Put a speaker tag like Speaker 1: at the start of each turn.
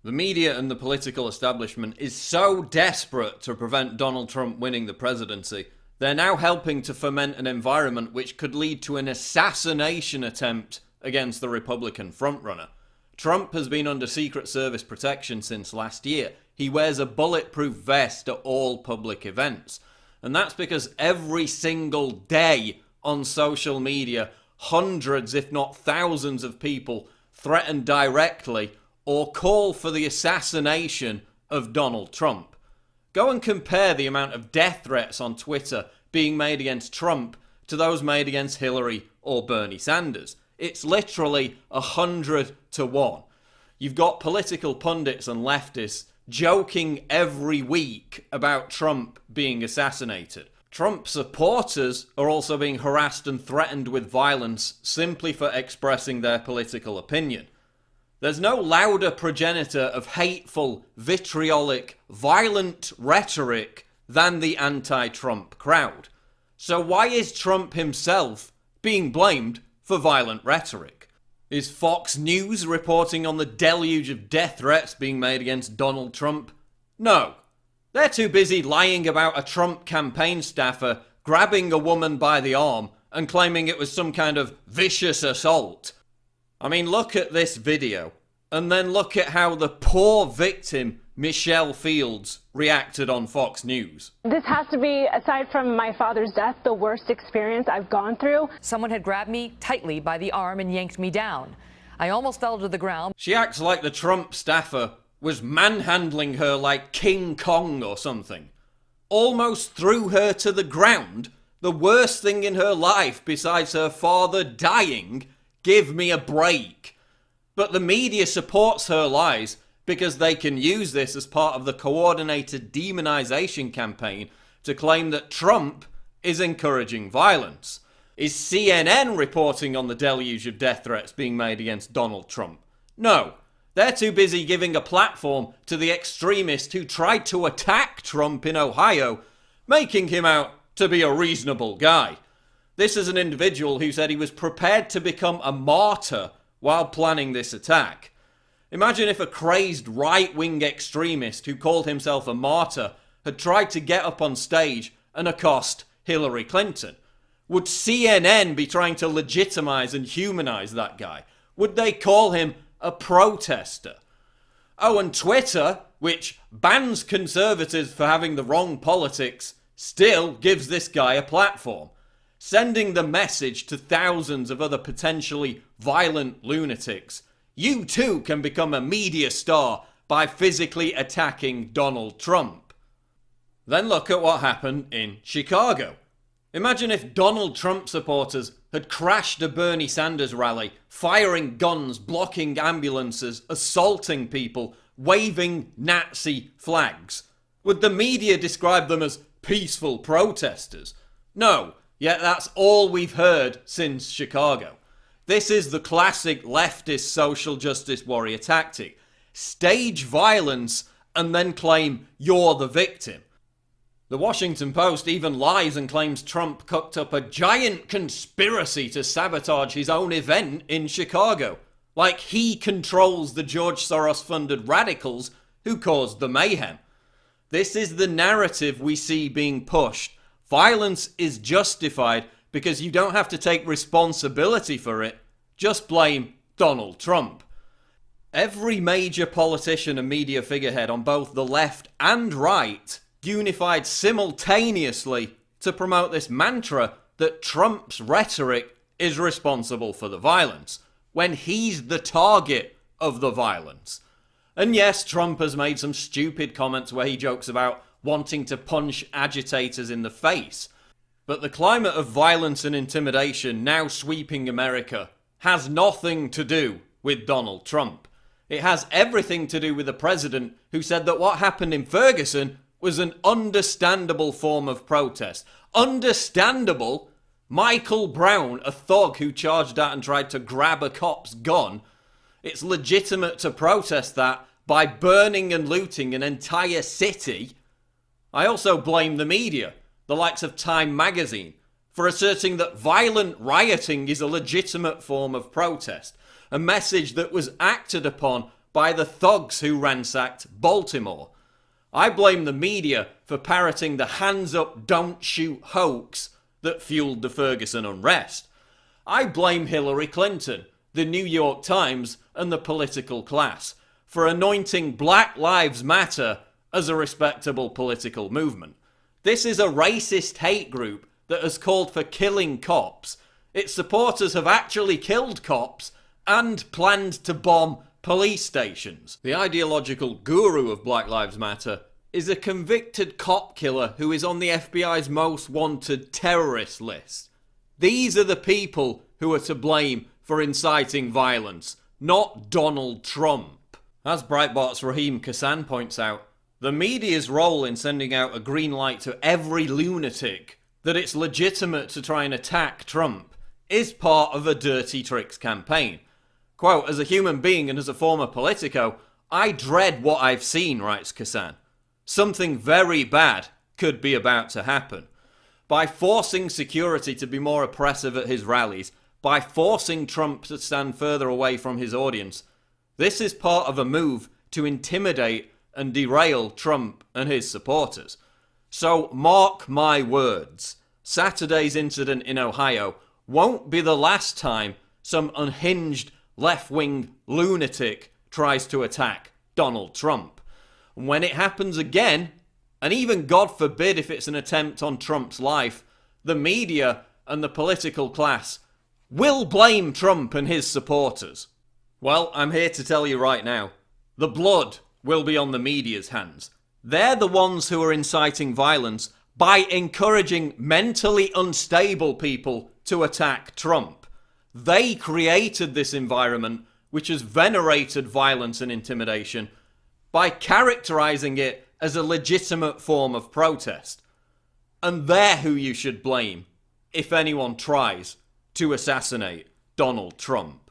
Speaker 1: The media and the political establishment is so desperate to prevent Donald Trump winning the presidency, they're now helping to foment an environment which could lead to an assassination attempt against the Republican frontrunner. Trump has been under Secret Service protection since last year. He wears a bulletproof vest at all public events. And that's because every single day on social media, hundreds if not thousands of people threaten directly or call for the assassination of Donald Trump. Go and compare the amount of death threats on Twitter being made against Trump to those made against Hillary or Bernie Sanders. It's literally 100 to 1. You've got political pundits and leftists joking every week about Trump being assassinated. Trump supporters are also being harassed and threatened with violence simply for expressing their political opinion. There's no louder progenitor of hateful, vitriolic, violent rhetoric than the anti-Trump crowd. So why is Trump himself being blamed for violent rhetoric? Is Fox News reporting on the deluge of death threats being made against Donald Trump? No. They're too busy lying about a Trump campaign staffer grabbing a woman by the arm and claiming it was some kind of vicious assault. I mean, look at this video, and then look at how the poor victim, Michelle Fields, reacted on Fox News.
Speaker 2: This has to be, aside from my father's death, the worst experience I've gone through.
Speaker 3: Someone had grabbed me tightly by the arm and yanked me down. I almost fell to the ground.
Speaker 1: She acts like the Trump staffer was manhandling her like King Kong or something. Almost threw her to the ground. The worst thing in her life besides her father dying. Give me a break. But the media supports her lies because they can use this as part of the coordinated demonization campaign to claim that Trump is encouraging violence. Is CNN reporting on the deluge of death threats being made against Donald Trump? No. They're too busy giving a platform to the extremist who tried to attack Trump in Ohio, making him out to be a reasonable guy. This is an individual who said he was prepared to become a martyr while planning this attack. Imagine if a crazed right-wing extremist who called himself a martyr had tried to get up on stage and accost Hillary Clinton. Would CNN be trying to legitimize and humanize that guy? Would they call him a protester? Oh, and Twitter, which bans conservatives for having the wrong politics, still gives this guy a platform, sending the message to thousands of other potentially violent lunatics. You too can become a media star by physically attacking Donald Trump. Then look at what happened in Chicago. Imagine if Donald Trump supporters had crashed a Bernie Sanders rally, firing guns, blocking ambulances, assaulting people, waving Nazi flags. Would the media describe them as peaceful protesters? No, yet that's all we've heard since Chicago. This is the classic leftist social justice warrior tactic. Stage violence and then claim you're the victim. The Washington Post even lies and claims Trump cooked up a giant conspiracy to sabotage his own event in Chicago. Like he controls the George Soros-funded radicals who caused the mayhem. This is the narrative we see being pushed. Violence is justified because you don't have to take responsibility for it. Just blame Donald Trump. Every major politician and media figurehead on both the left and right unified simultaneously to promote this mantra that Trump's rhetoric is responsible for the violence, when he's the target of the violence. And yes, Trump has made some stupid comments where he jokes about wanting to punch agitators in the face. But the climate of violence and intimidation now sweeping America has nothing to do with Donald Trump. It has everything to do with the president who said that what happened in Ferguson was an understandable form of protest. Understandable? Michael Brown, a thug who charged out and tried to grab a cop's gun, it's legitimate to protest that by burning and looting an entire city. I also blame the media, the likes of Time magazine, for asserting that violent rioting is a legitimate form of protest, a message that was acted upon by the thugs who ransacked Baltimore. I blame the media for parroting the hands up, don't shoot hoax that fueled the Ferguson unrest. I blame Hillary Clinton, the New York Times, and the political class for anointing Black Lives Matter as a respectable political movement. This is a racist hate group that has called for killing cops. Its supporters have actually killed cops and planned to bomb police stations. The ideological guru of Black Lives Matter is a convicted cop killer who is on the FBI's most wanted terrorist list. These are the people who are to blame for inciting violence, not Donald Trump. As Breitbart's Raheem Kassan points out, the media's role in sending out a green light to every lunatic that it's legitimate to try and attack Trump is part of a dirty tricks campaign. Quote, as a human being and as a former politico, I dread what I've seen, writes Kassan. Something very bad could be about to happen. By forcing security to be more oppressive at his rallies, by forcing Trump to stand further away from his audience, this is part of a move to intimidate and derail Trump and his supporters. So mark my words, Saturday's incident in Ohio won't be the last time some unhinged left-wing lunatic tries to attack Donald Trump. And when it happens again, and even God forbid if it's an attempt on Trump's life, the media and the political class will blame Trump and his supporters. Well, I'm here to tell you right now, the blood will be on the media's hands. They're the ones who are inciting violence by encouraging mentally unstable people to attack Trump. They created this environment which has venerated violence and intimidation by characterizing it as a legitimate form of protest. And they're who you should blame if anyone tries to assassinate Donald Trump.